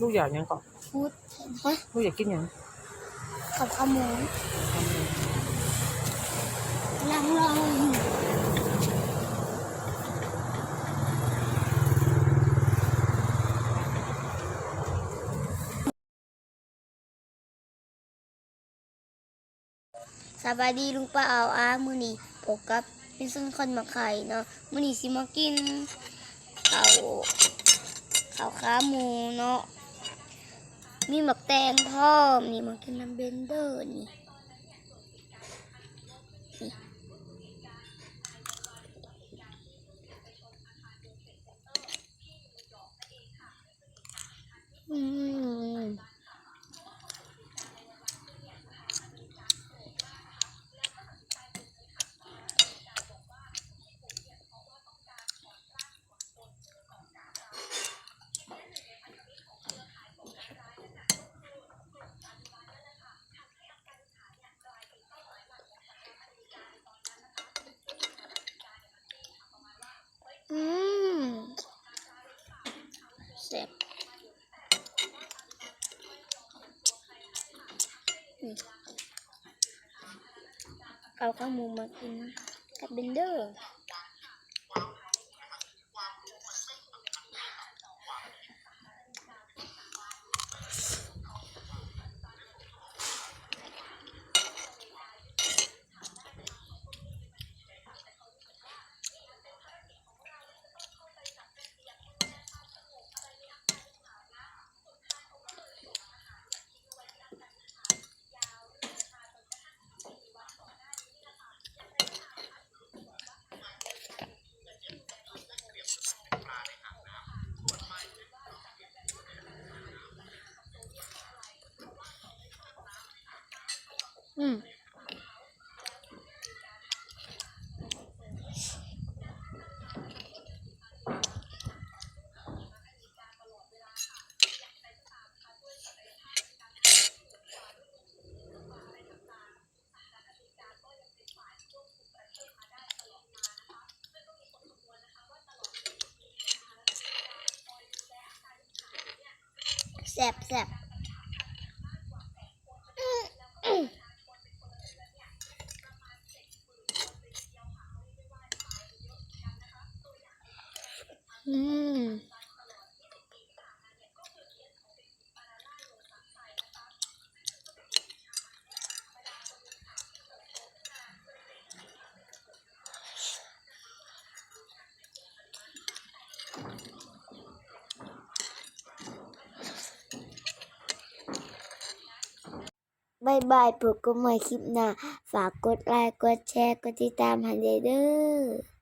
ลูกอยากยังก่อน พูดฮะ ลูกอยากกินยัง กับข้าวหมูลังลองสบายดีลุงป้าเอามื้อนี้พบกับเป็นส่วนคนมาไข่เนาะมื้อนี้สิมากินข้าวขาหมูเนาะมีหมักแตงพร้อมนี่มากินน้ำเบนเดอร์นี่อืมอืมแซ่บเอาข้าวหมูมากินกับเบนเดอร์แซ่บแซ่บอืมบายบายพบกันใหม่คลิปหน้าฝากกดไลค์กดแชร์กดติดตามให้เด้อ